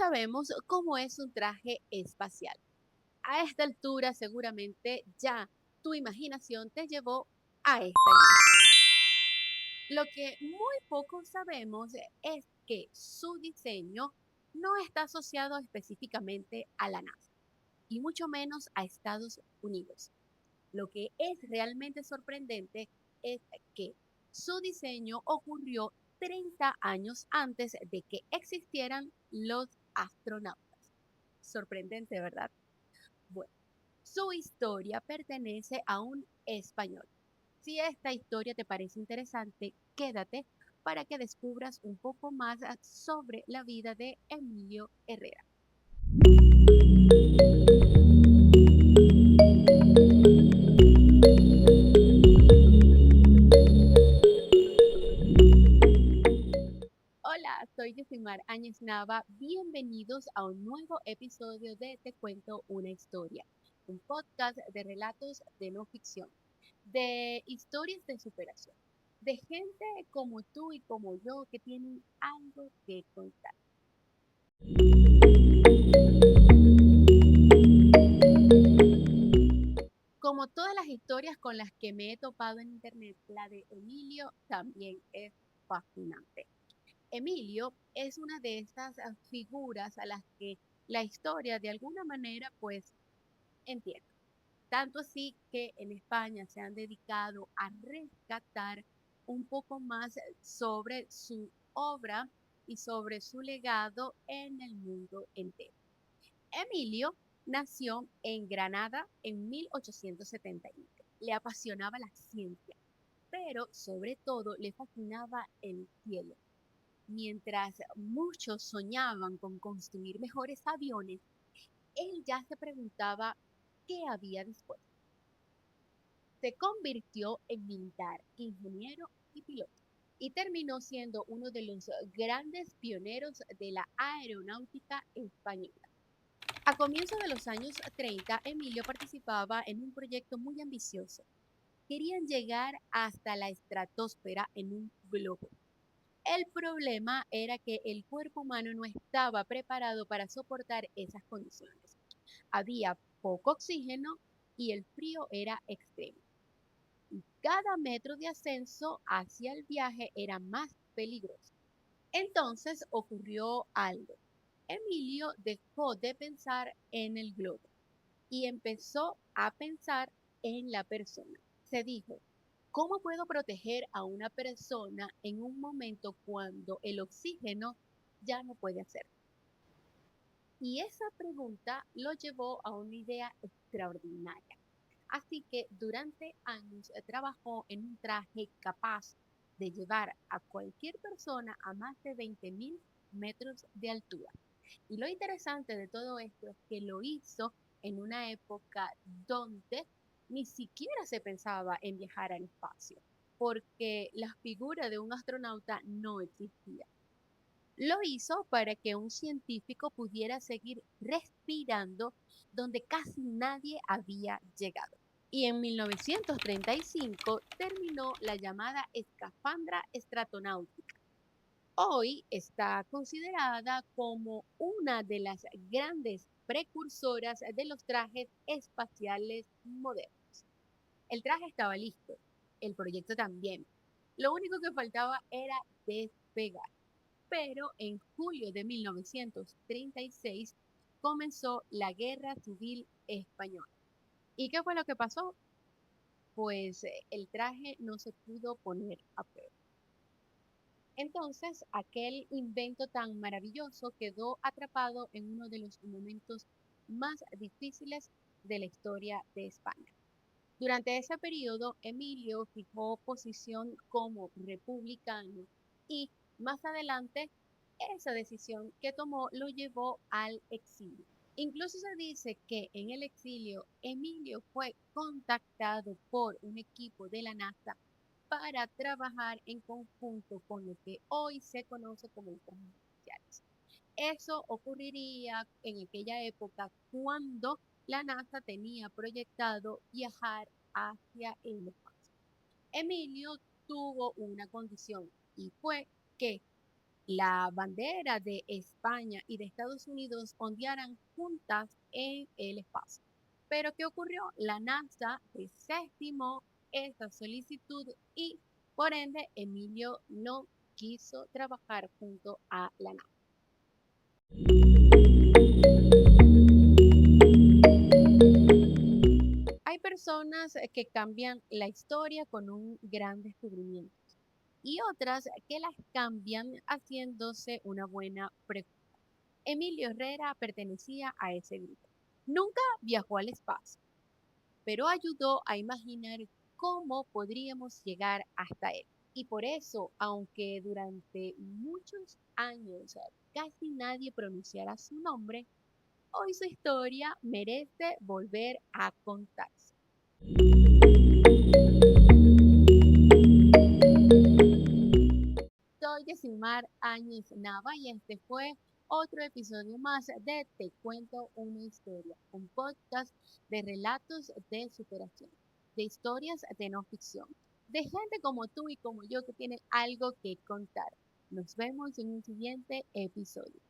sabemos cómo es un traje espacial. A esta altura seguramente ya tu imaginación te llevó a esta imagen. Lo que muy poco sabemos es que su diseño no está asociado específicamente a la NASA y mucho menos a Estados Unidos. Lo que es realmente sorprendente es que su diseño ocurrió 30 años antes de que existieran los astronautas. Sorprendente, ¿verdad? Bueno, su historia pertenece a un español. Si esta historia te parece interesante, quédate para que descubras un poco más sobre la vida de Emilio Herrera. Hola, soy Yosimar Áñez Nava. Bienvenidos a un nuevo episodio de Te Cuento una Historia, un podcast de relatos de no ficción, de historias de superación, de gente como tú y como yo que tienen algo que contar. Como todas las historias con las que me he topado en internet, la de Emilio también es fascinante. Emilio es una de estas figuras a las que la historia de alguna manera pues entiende. Tanto así que en España se han dedicado a rescatar un poco más sobre su obra y sobre su legado en el mundo entero. Emilio nació en Granada en 1879. Le apasionaba la ciencia, pero sobre todo le fascinaba el cielo. Mientras muchos soñaban con construir mejores aviones, él ya se preguntaba qué había después. Se convirtió en militar, ingeniero y piloto, y terminó siendo uno de los grandes pioneros de la aeronáutica española. A comienzos de los años 30, Emilio participaba en un proyecto muy ambicioso. Querían llegar hasta la estratosfera en un globo. El problema era que el cuerpo humano no estaba preparado para soportar esas condiciones. Había poco oxígeno y el frío era extremo. Y cada metro de ascenso hacia el viaje era más peligroso. Entonces ocurrió algo. Emilio dejó de pensar en el globo y empezó a pensar en la persona. Se dijo, ¿cómo puedo proteger a una persona en un momento cuando el oxígeno ya no puede hacerlo? Y esa pregunta lo llevó a una idea extraordinaria. Así que durante años trabajó en un traje capaz de llevar a cualquier persona a más de 20.000 metros de altura. Y lo interesante de todo esto es que lo hizo en una época donde ni siquiera se pensaba en viajar al espacio, porque la figura de un astronauta no existía. Lo hizo para que un científico pudiera seguir respirando donde casi nadie había llegado. Y en 1935 terminó la llamada escafandra estratonáutica. Hoy está considerada como una de las grandes precursoras de los trajes espaciales modernos. El traje estaba listo, el proyecto también. Lo único que faltaba era despegar. Pero en julio de 1936 comenzó la Guerra Civil Española. ¿Y qué fue lo que pasó? Pues el traje no se pudo poner a prueba. Entonces, aquel invento tan maravilloso quedó atrapado en uno de los momentos más difíciles de la historia de España. Durante ese periodo, Emilio fijó posición como republicano y más adelante esa decisión que tomó lo llevó al exilio. Incluso se dice que en el exilio Emilio fue contactado por un equipo de la NASA para trabajar en conjunto con lo que hoy se conoce como los trajes espaciales. Eso ocurriría en aquella época cuando la NASA tenía proyectado viajar hacia el espacio. Emilio tuvo una condición y fue que la bandera de España y de Estados Unidos ondearan juntas en el espacio. Pero ¿qué ocurrió? La NASA desestimó esa solicitud y por ende Emilio no quiso trabajar junto a la NASA. Hay personas que cambian la historia con un gran descubrimiento y otras que las cambian haciéndose una buena pregunta. Emilio Herrera pertenecía a ese grupo. Nunca viajó al espacio, pero ayudó a imaginar cómo podríamos llegar hasta él. Y por eso, aunque durante muchos años casi nadie pronunciara su nombre, hoy su historia merece volver a contarse. Soy Yesimar Áñez Nava y este fue otro episodio más de Te Cuento una Historia, un podcast de relatos de superación, de historias de no ficción, de gente como tú y como yo que tiene algo que contar. Nos vemos en un siguiente episodio.